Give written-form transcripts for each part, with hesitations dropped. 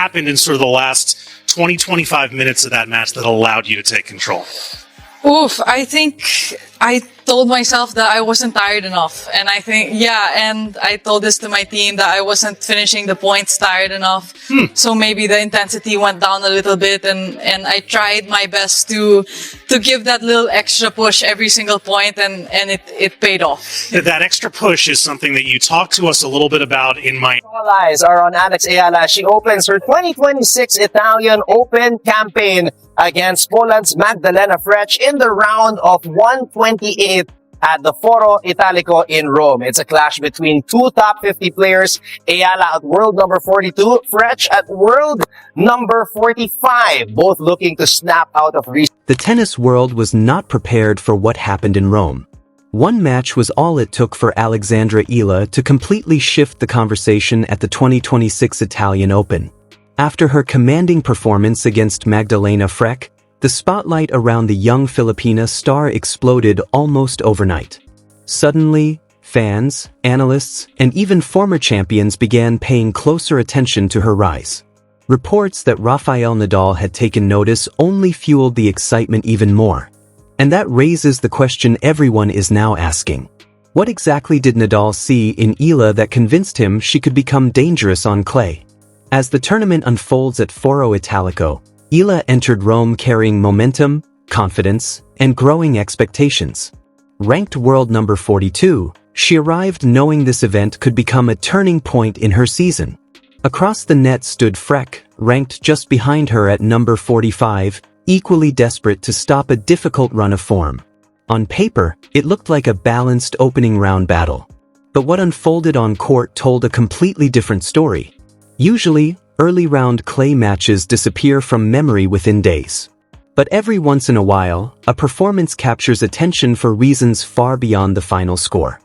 happened in sort of the last 20, 25 minutes of that match that allowed you to take control? Oof, I think I told myself that I wasn't tired enough. And I think, and I told this to my team that I wasn't finishing the points tired enough. So maybe the intensity went down a little bit, and I tried my best to give that little extra push every single point, and it paid off. That extra push is something that you talked to us a little bit about in my... All eyes are on Alex Eala. She opens her 2026 Italian Open campaign against Poland's Magdalena Frech in the round of 128 at the Foro Italico in Rome. It's a clash between two top 50 players, Eala at world number 42, Frech at world number 45, both looking to snap out of reach. The tennis world was not prepared for what happened in Rome. One match was all it took for Alexandra Eala to completely shift the conversation at the 2026 Italian Open. After her commanding performance against Magdalena Frech, the spotlight around the young Filipina star exploded almost overnight. Suddenly, fans, analysts, and even former champions began paying closer attention to her rise. Reports that Rafael Nadal had taken notice only fueled the excitement even more. And that raises the question everyone is now asking. What exactly did Nadal see in Eala that convinced him she could become dangerous on clay? As the tournament unfolds at Foro Italico, Eala entered Rome carrying momentum, confidence, and growing expectations. Ranked world number 42, she arrived knowing this event could become a turning point in her season. Across the net stood Frech, ranked just behind her at number 45, equally desperate to stop a difficult run of form. On paper, it looked like a balanced opening round battle. But what unfolded on court told a completely different story. Usually, early round clay matches disappear from memory within days. But every once in a while, a performance captures attention for reasons far beyond the final score.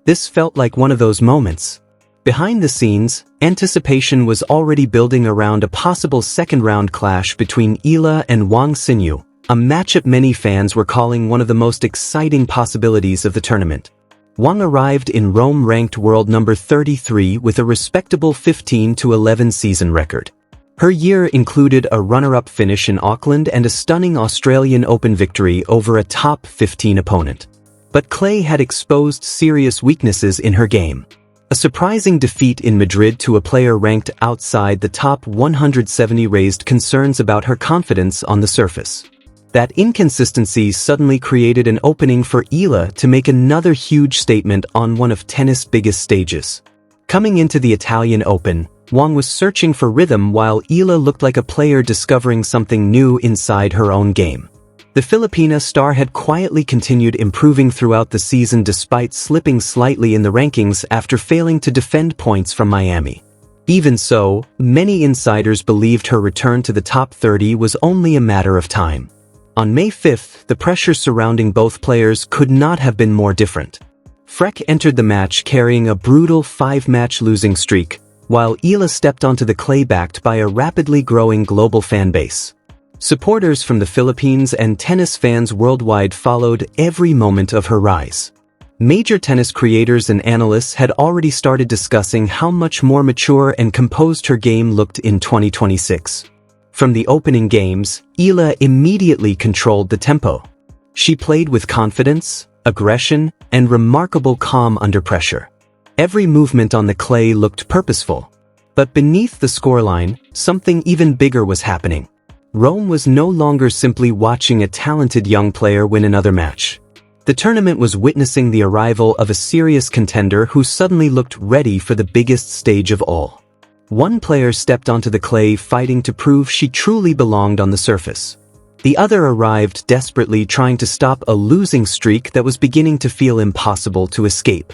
This felt like one of those moments. Behind the scenes, anticipation was already building around a possible second-round clash between Eala and Wang Xinyu, a matchup many fans were calling one of the most exciting possibilities of the tournament. Wang arrived in Rome ranked world number 33 with a respectable 15-11 season record. Her year included a runner-up finish in Auckland and a stunning Australian Open victory over a top 15 opponent. But clay had exposed serious weaknesses in her game. A surprising defeat in Madrid to a player ranked outside the top 170 raised concerns about her confidence on the surface. That inconsistency suddenly created an opening for Eala to make another huge statement on one of tennis' biggest stages. Coming into the Italian Open, Wang was searching for rhythm while Eala looked like a player discovering something new inside her own game. The Filipina star had quietly continued improving throughout the season despite slipping slightly in the rankings after failing to defend points from Miami. Even so, many insiders believed her return to the top 30 was only a matter of time. On May 5th, the pressure surrounding both players could not have been more different. Frech entered the match carrying a brutal 5-match losing streak, while Eala stepped onto the clay backed by a rapidly growing global fan base. Supporters from the Philippines and tennis fans worldwide followed every moment of her rise. Major tennis creators and analysts had already started discussing how much more mature and composed her game looked in 2026. From the opening games, Eala immediately controlled the tempo. She played with confidence, aggression, and remarkable calm under pressure. Every movement on the clay looked purposeful. But beneath the scoreline, something even bigger was happening. Rome was no longer simply watching a talented young player win another match. The tournament was witnessing the arrival of a serious contender who suddenly looked ready for the biggest stage of all. One player stepped onto the clay fighting to prove she truly belonged on the surface. The other arrived desperately trying to stop a losing streak that was beginning to feel impossible to escape.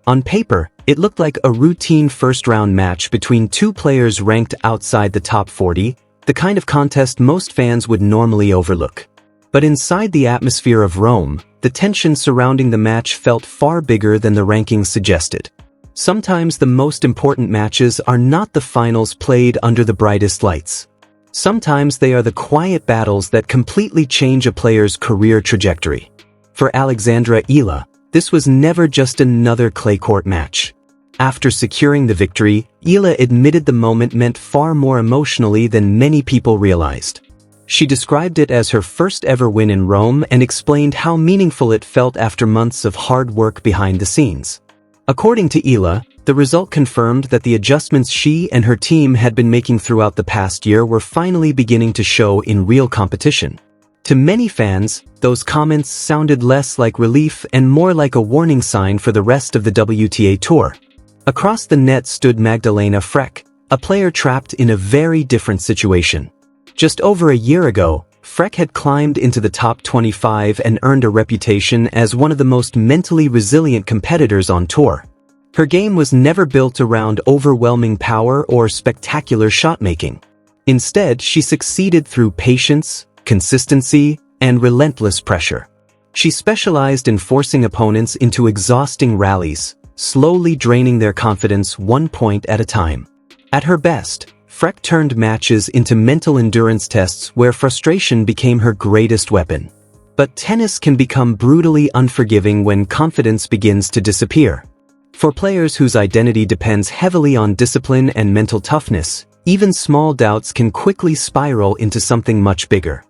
On paper, it looked like a routine first-round match between two players ranked outside the top 40, the kind of contest most fans would normally overlook. But inside the atmosphere of Rome, the tension surrounding the match felt far bigger than the rankings suggested. Sometimes the most important matches are not the finals played under the brightest lights. Sometimes they are the quiet battles that completely change a player's career trajectory. For Alexandra Eala, this was never just another clay court match. After securing the victory, Eala admitted the moment meant far more emotionally than many people realized. She described it as her first ever win in Rome and explained how meaningful it felt after months of hard work behind the scenes. According to Eala, the result confirmed that the adjustments she and her team had been making throughout the past year were finally beginning to show in real competition. To many fans, those comments sounded less like relief and more like a warning sign for the rest of the WTA Tour. Across the net stood Magdalena Frech, a player trapped in a very different situation. Just over a year ago, Frech had climbed into the top 25 and earned a reputation as one of the most mentally resilient competitors on tour. Her game was never built around overwhelming power or spectacular shot-making. Instead, she succeeded through patience, consistency, and relentless pressure. She specialized in forcing opponents into exhausting rallies, slowly draining their confidence 1 point at a time. At her best, Frech turned matches into mental endurance tests where frustration became her greatest weapon. But tennis can become brutally unforgiving when confidence begins to disappear. For players whose identity depends heavily on discipline and mental toughness, even small doubts can quickly spiral into something much bigger.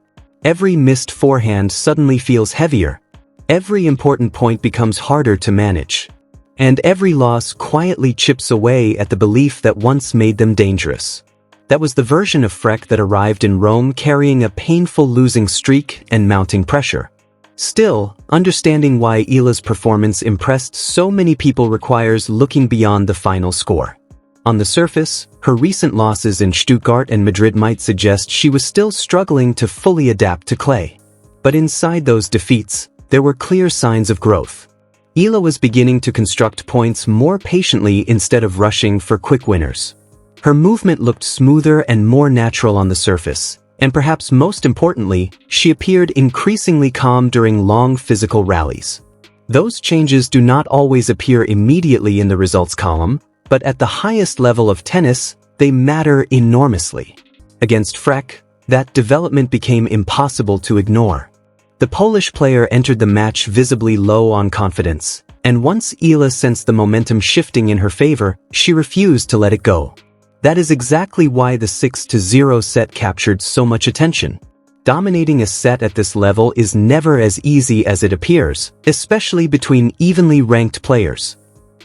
Every missed forehand suddenly feels heavier. Every important point becomes harder to manage. And every loss quietly chips away at the belief that once made them dangerous. That was the version of Frech that arrived in Rome carrying a painful losing streak and mounting pressure. Still, understanding why Eala's performance impressed so many people requires looking beyond the final score. On the surface, her recent losses in Stuttgart and Madrid might suggest she was still struggling to fully adapt to clay. But inside those defeats, there were clear signs of growth. Eala was beginning to construct points more patiently instead of rushing for quick winners. Her movement looked smoother and more natural on the surface, and perhaps most importantly, she appeared increasingly calm during long physical rallies. Those changes do not always appear immediately in the results column, but at the highest level of tennis, they matter enormously. Against Frech, that development became impossible to ignore. The Polish player entered the match visibly low on confidence, and once Eala sensed the momentum shifting in her favor, she refused to let it go. That is exactly why the 6-0 set captured so much attention. Dominating a set at this level is never as easy as it appears, especially between evenly ranked players.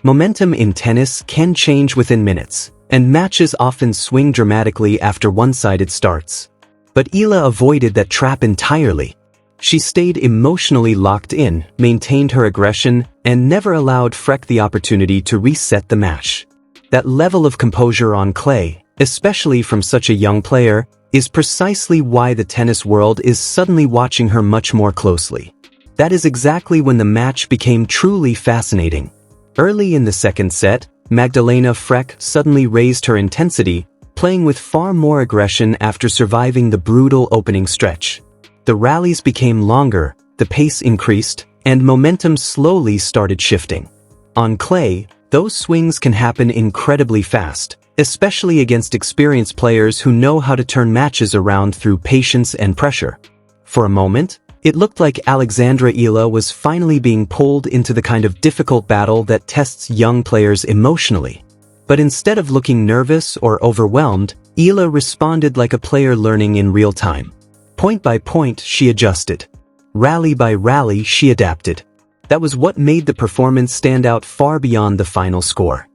Momentum in tennis can change within minutes, and matches often swing dramatically after one-sided starts. But Eala avoided that trap entirely. She stayed emotionally locked in, maintained her aggression, and never allowed Frech the opportunity to reset the match. That level of composure on clay, especially from such a young player, is precisely why the tennis world is suddenly watching her much more closely. That is exactly when the match became truly fascinating. Early in the second set, Magdalena Frech suddenly raised her intensity, playing with far more aggression after surviving the brutal opening stretch. The rallies became longer, the pace increased, and momentum slowly started shifting. On clay, those swings can happen incredibly fast, especially against experienced players who know how to turn matches around through patience and pressure. For a moment, it looked like Alexandra Eala was finally being pulled into the kind of difficult battle that tests young players emotionally. But instead of looking nervous or overwhelmed, Eala responded like a player learning in real time. Point by point, she adjusted. Rally by rally, she adapted. That was what made the performance stand out far beyond the final score.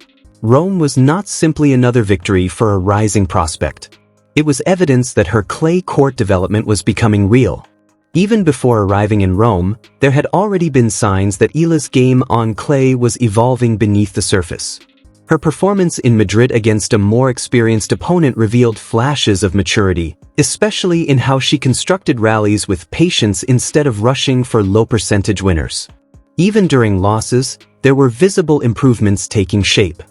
Rome was not simply another victory for a rising prospect. It was evidence that her clay court development was becoming real. Even before arriving in Rome, there had already been signs that Eala's game on clay was evolving beneath the surface. Her performance in Madrid against a more experienced opponent revealed flashes of maturity, especially in how she constructed rallies with patience instead of rushing for low-percentage winners. Even during losses, there were visible improvements taking shape.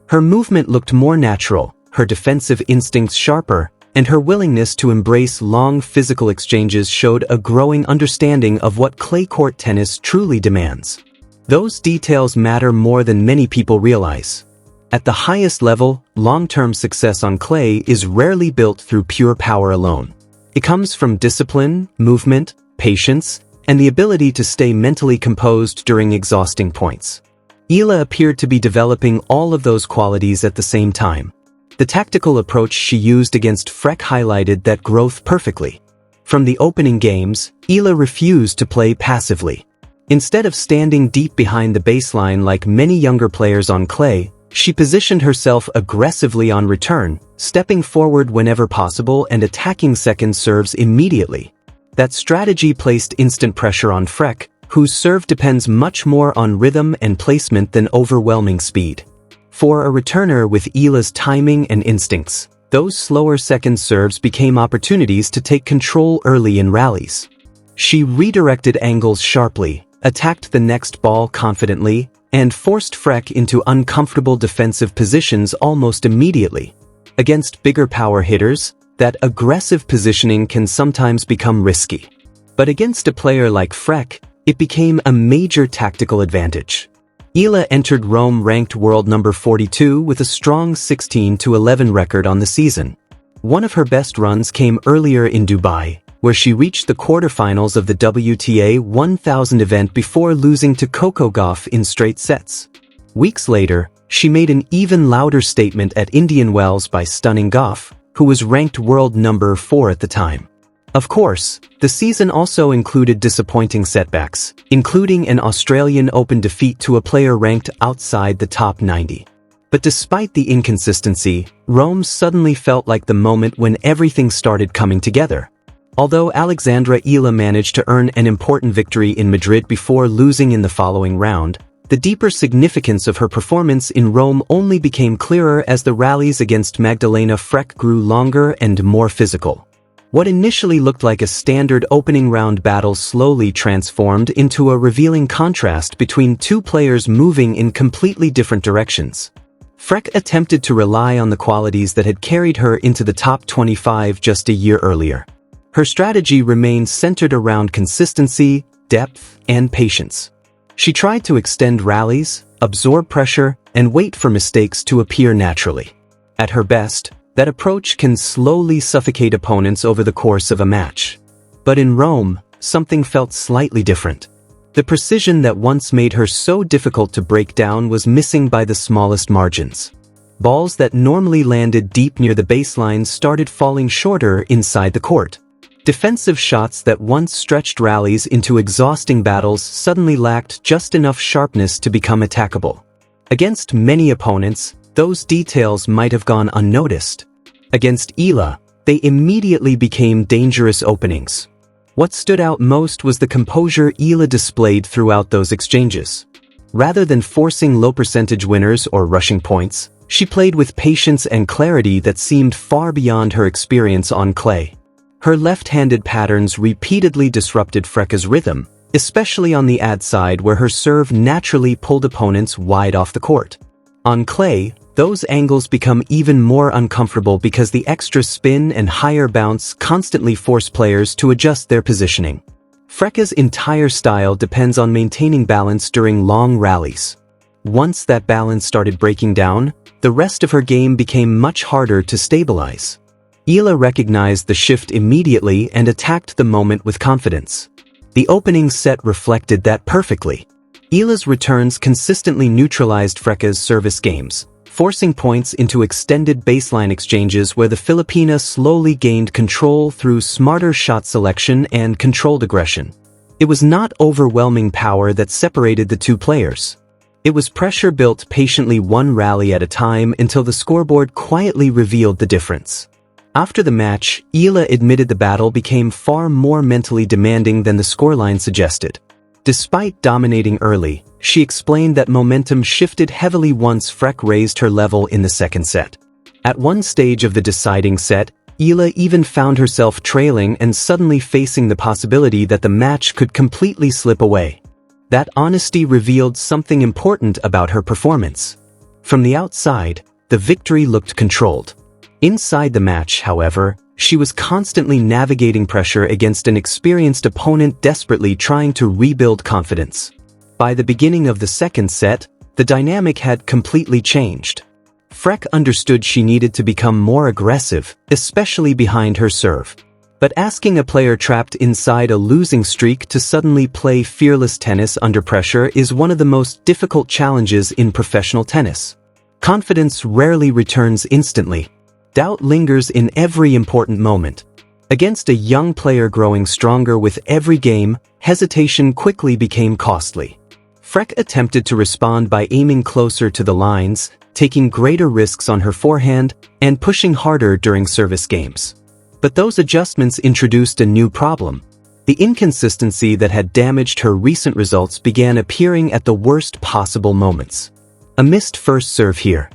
Her movement looked more natural, her defensive instincts sharper, and her willingness to embrace long physical exchanges showed a growing understanding of what clay court tennis truly demands. Those details matter more than many people realize. At the highest level, long-term success on clay is rarely built through pure power alone. It comes from discipline, movement, patience, and the ability to stay mentally composed during exhausting points. Eala appeared to be developing all of those qualities at the same time. The tactical approach she used against Freck highlighted that growth perfectly. From the opening games, Eala refused to play passively. Instead of standing deep behind the baseline like many younger players on clay, she positioned herself aggressively on return, stepping forward whenever possible and attacking second serves immediately. That strategy placed instant pressure on Freck, whose serve depends much more on rhythm and placement than overwhelming speed. For a returner with Eala's timing and instincts, those slower second serves became opportunities to take control early in rallies. She redirected angles sharply, attacked the next ball confidently, and forced Freck into uncomfortable defensive positions almost immediately. Against bigger power hitters, that aggressive positioning can sometimes become risky. But against a player like Freck, it became a major tactical advantage. Eala entered Rome ranked world number 42 with a strong 16-11 record on the season. One of her best runs came earlier in Dubai, where she reached the quarterfinals of the WTA 1000 event before losing to Coco Gauff in straight sets. Weeks later, she made an even louder statement at Indian Wells by stunning Gauff, who was ranked world number 4 at the time. Of course, the season also included disappointing setbacks, including an Australian Open defeat to a player ranked outside the top 90. But despite the inconsistency, Rome suddenly felt like the moment when everything started coming together. Although Alexandra Eala managed to earn an important victory in Madrid before losing in the following round, the deeper significance of her performance in Rome only became clearer as the rallies against Magdalena Freck grew longer and more physical. What initially looked like a standard opening round battle slowly transformed into a revealing contrast between two players moving in completely different directions. Freck attempted to rely on the qualities that had carried her into the top 25 just a year earlier. Her strategy remained centered around consistency, depth, and patience. She tried to extend rallies, absorb pressure, and wait for mistakes to appear naturally. At her best, that approach can slowly suffocate opponents over the course of a match. But in Rome, something felt slightly different. The precision that once made her so difficult to break down was missing by the smallest margins. Balls that normally landed deep near the baseline started falling shorter inside the court. Defensive shots that once stretched rallies into exhausting battles suddenly lacked just enough sharpness to become attackable. Against many opponents, those details might have gone unnoticed. Against Eala, they immediately became dangerous openings. What stood out most was the composure Eala displayed throughout those exchanges. Rather than forcing low-percentage winners or rushing points, she played with patience and clarity that seemed far beyond her experience on clay. Her left-handed patterns repeatedly disrupted Freck's rhythm, especially on the ad side where her serve naturally pulled opponents wide off the court. On clay, those angles become even more uncomfortable because the extra spin and higher bounce constantly force players to adjust their positioning. Freck's entire style depends on maintaining balance during long rallies. Once that balance started breaking down, the rest of her game became much harder to stabilize. Eala recognized the shift immediately and attacked the moment with confidence. The opening set reflected that perfectly. Eala's returns consistently neutralized Freck's service games, forcing points into extended baseline exchanges where the Filipina slowly gained control through smarter shot selection and controlled aggression. It was not overwhelming power that separated the two players. It was pressure built patiently one rally at a time until the scoreboard quietly revealed the difference. After the match, Eala admitted the battle became far more mentally demanding than the scoreline suggested. Despite dominating early, she explained that momentum shifted heavily once Freck raised her level in the second set. At one stage of the deciding set, Eala even found herself trailing and suddenly facing the possibility that the match could completely slip away. That honesty revealed something important about her performance. From the outside, the victory looked controlled. Inside the match, however, she was constantly navigating pressure against an experienced opponent desperately trying to rebuild confidence. By the beginning of the second set, the dynamic had completely changed. Freck understood she needed to become more aggressive, especially behind her serve. But asking a player trapped inside a losing streak to suddenly play fearless tennis under pressure is one of the most difficult challenges in professional tennis. Confidence rarely returns instantly. Doubt lingers in every important moment. Against a young player growing stronger with every game, hesitation quickly became costly. Freck attempted to respond by aiming closer to the lines, taking greater risks on her forehand, and pushing harder during service games. But those adjustments introduced a new problem. The inconsistency that had damaged her recent results began appearing at the worst possible moments. A missed first serve here.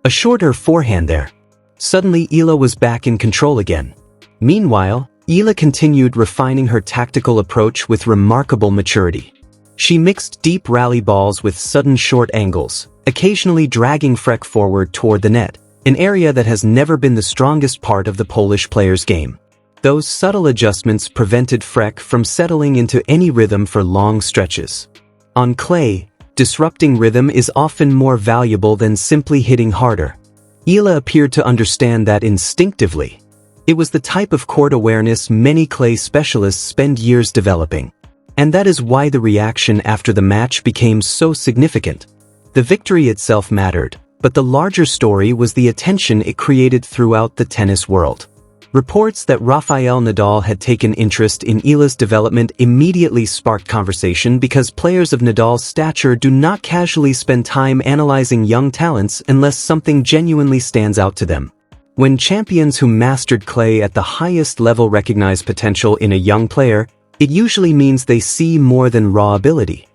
A shorter forehand there. Suddenly Eala was back in control again. Meanwhile, Eala continued refining her tactical approach with remarkable maturity. She mixed deep rally balls with sudden short angles, occasionally dragging Freck forward toward the net, an area that has never been the strongest part of the Polish player's game. Those subtle adjustments prevented Freck from settling into any rhythm for long stretches. On clay, disrupting rhythm is often more valuable than simply hitting harder. Eala appeared to understand that instinctively. It was the type of court awareness many clay specialists spend years developing. And that is why the reaction after the match became so significant. The victory itself mattered, but the larger story was the attention it created throughout the tennis world. Reports that Rafael Nadal had taken interest in Eala's development immediately sparked conversation because players of Nadal's stature do not casually spend time analyzing young talents unless something genuinely stands out to them. When champions who mastered clay at the highest level recognize potential in a young player, it usually means they see more than raw ability.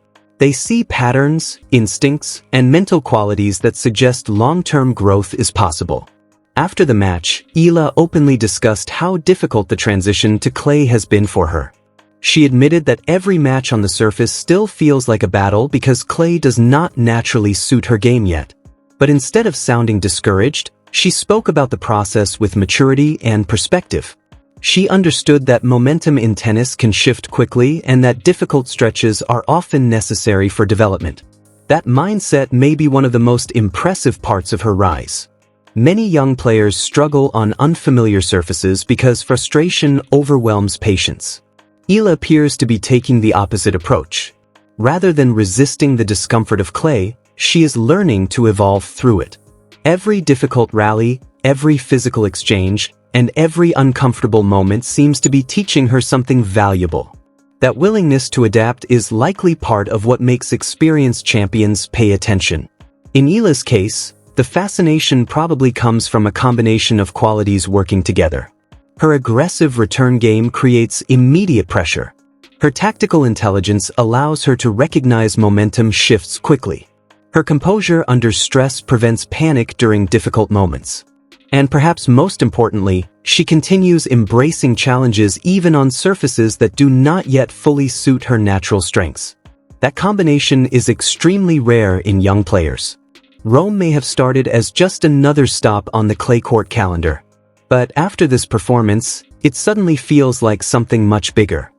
They see patterns, instincts, and mental qualities that suggest long-term growth is possible. After the match, Eala openly discussed how difficult the transition to clay has been for her. She admitted that every match on the surface still feels like a battle because clay does not naturally suit her game yet. But instead of sounding discouraged, she spoke about the process with maturity and perspective. She understood that momentum in tennis can shift quickly and that difficult stretches are often necessary for development. That mindset may be one of the most impressive parts of her rise. Many young players struggle on unfamiliar surfaces because frustration overwhelms patience. Eala appears to be taking the opposite approach. Rather than resisting the discomfort of clay, she is learning to evolve through it. Every difficult rally, every physical exchange, and every uncomfortable moment seems to be teaching her something valuable. That willingness to adapt is likely part of what makes experienced champions pay attention. In Eala's case, the fascination probably comes from a combination of qualities working together. Her aggressive return game creates immediate pressure. Her tactical intelligence allows her to recognize momentum shifts quickly. Her composure under stress prevents panic during difficult moments. And perhaps most importantly, she continues embracing challenges even on surfaces that do not yet fully suit her natural strengths. That combination is extremely rare in young players. Rome may have started as just another stop on the clay court calendar. But after this performance, it suddenly feels like something much bigger.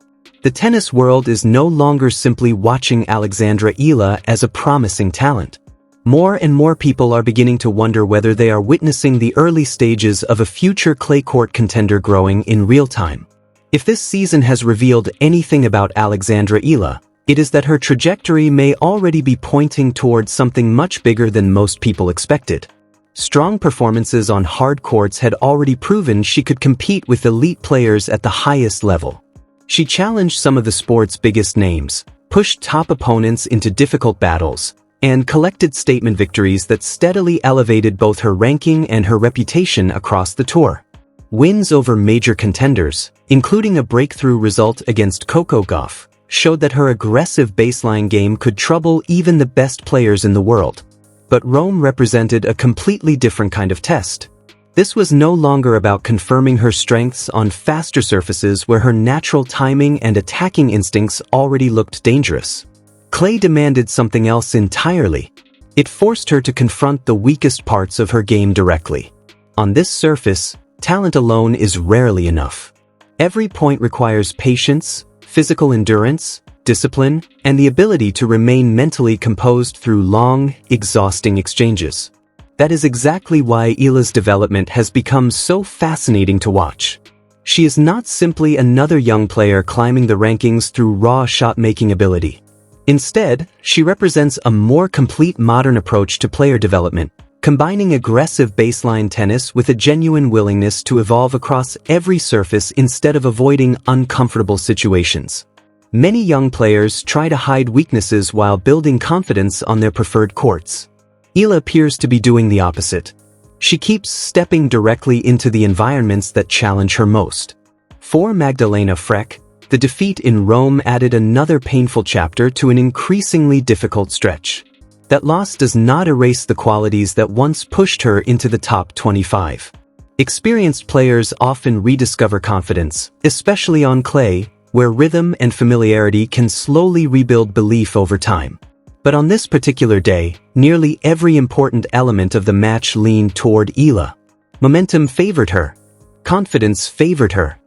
The tennis world is no longer simply watching Alexandra Eala as a promising talent. More and more people are beginning to wonder whether they are witnessing the early stages of a future clay court contender growing in real time. If this season has revealed anything about Alexandra Eala, it is that her trajectory may already be pointing towards something much bigger than most people expected. Strong performances on hard courts had already proven she could compete with elite players at the highest level. She challenged some of the sport's biggest names, pushed top opponents into difficult battles, and collected statement victories that steadily elevated both her ranking and her reputation across the tour. Wins over major contenders, including a breakthrough result against Coco Gauff, showed that her aggressive baseline game could trouble even the best players in the world. But Rome represented a completely different kind of test. This was no longer about confirming her strengths on faster surfaces where her natural timing and attacking instincts already looked dangerous. Clay demanded something else entirely. It forced her to confront the weakest parts of her game directly. On this surface, talent alone is rarely enough. Every point requires patience, physical endurance, discipline, and the ability to remain mentally composed through long, exhausting exchanges. That is exactly why Eala's development has become so fascinating to watch. She is not simply another young player climbing the rankings through raw shot-making ability. Instead, she represents a more complete modern approach to player development, combining aggressive baseline tennis with a genuine willingness to evolve across every surface instead of avoiding uncomfortable situations. Many young players try to hide weaknesses while building confidence on their preferred courts. Eala appears to be doing the opposite. She keeps stepping directly into the environments that challenge her most. For Magdalena Frech, the defeat in Rome added another painful chapter to an increasingly difficult stretch. That loss does not erase the qualities that once pushed her into the top 25. Experienced players often rediscover confidence, especially on clay, where rhythm and familiarity can slowly rebuild belief over time. But on this particular day, nearly every important element of the match leaned toward Eala. Momentum favored her. Confidence favored her.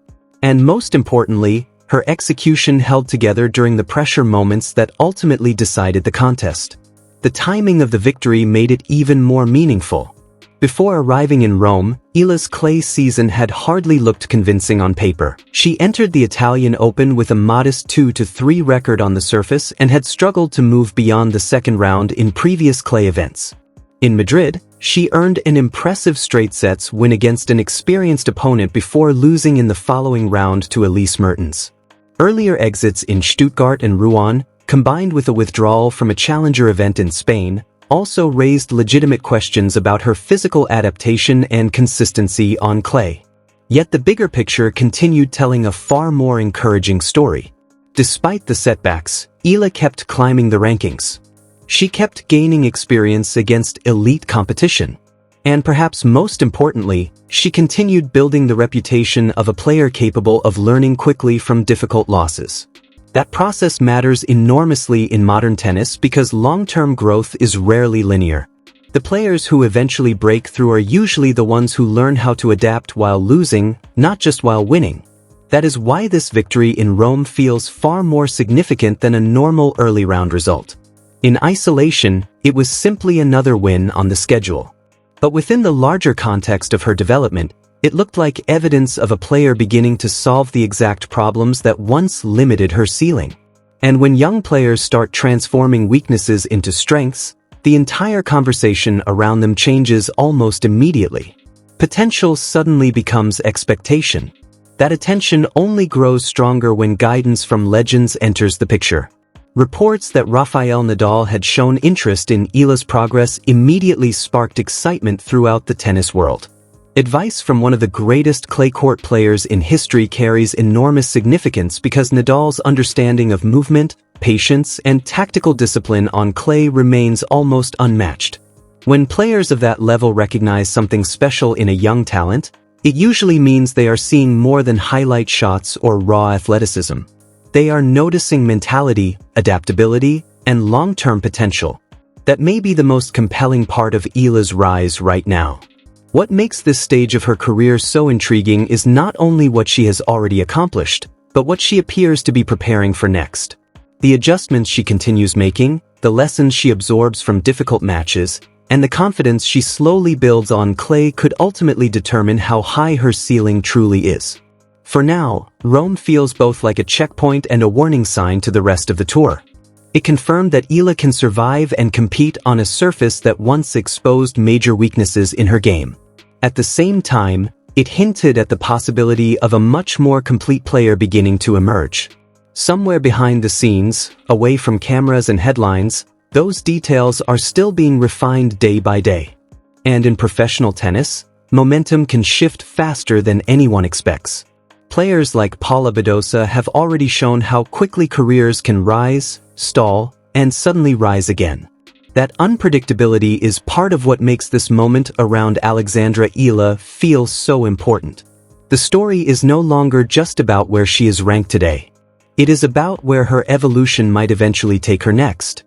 And most importantly, her execution held together during the pressure moments that ultimately decided the contest. The timing of the victory made it even more meaningful. Before arriving in Rome, Eala's clay season had hardly looked convincing on paper. She entered the Italian Open with a modest 2-3 record on the surface and had struggled to move beyond the second round in previous clay events. In Madrid, she earned an impressive straight sets win against an experienced opponent before losing in the following round to Elise Mertens. Earlier exits in Stuttgart and Rouen, combined with a withdrawal from a challenger event in Spain, also raised legitimate questions about her physical adaptation and consistency on clay. Yet the bigger picture continued telling a far more encouraging story. Despite the setbacks, Eala kept climbing the rankings. She kept gaining experience against elite competition. And perhaps most importantly, she continued building the reputation of a player capable of learning quickly from difficult losses. That process matters enormously in modern tennis because long-term growth is rarely linear. The players who eventually break through are usually the ones who learn how to adapt while losing, not just while winning. That is why this victory in Rome feels far more significant than a normal early round result. In isolation, it was simply another win on the schedule. But within the larger context of her development, it looked like evidence of a player beginning to solve the exact problems that once limited her ceiling. And when young players start transforming weaknesses into strengths, the entire conversation around them changes almost immediately. Potential suddenly becomes expectation. That attention only grows stronger when guidance from legends enters the picture. Reports that Rafael Nadal had shown interest in Eala's progress immediately sparked excitement throughout the tennis world. Advice from one of the greatest clay court players in history carries enormous significance because Nadal's understanding of movement, patience, and tactical discipline on clay remains almost unmatched. When players of that level recognize something special in a young talent, it usually means they are seeing more than highlight shots or raw athleticism. They are noticing mentality, adaptability, and long-term potential. That may be the most compelling part of Eala's rise right now. What makes this stage of her career so intriguing is not only what she has already accomplished, but what she appears to be preparing for next. The adjustments she continues making, the lessons she absorbs from difficult matches, and the confidence she slowly builds on clay could ultimately determine how high her ceiling truly is. For now, Rome feels both like a checkpoint and a warning sign to the rest of the tour. It confirmed that Eala can survive and compete on a surface that once exposed major weaknesses in her game. At the same time, it hinted at the possibility of a much more complete player beginning to emerge. Somewhere behind the scenes, away from cameras and headlines, those details are still being refined day by day. And in professional tennis, momentum can shift faster than anyone expects. Players like Paula Badosa have already shown how quickly careers can rise, stall, and suddenly rise again. That unpredictability is part of what makes this moment around Alexandra Eala feel so important. The story is no longer just about where she is ranked today. It is about where her evolution might eventually take her next.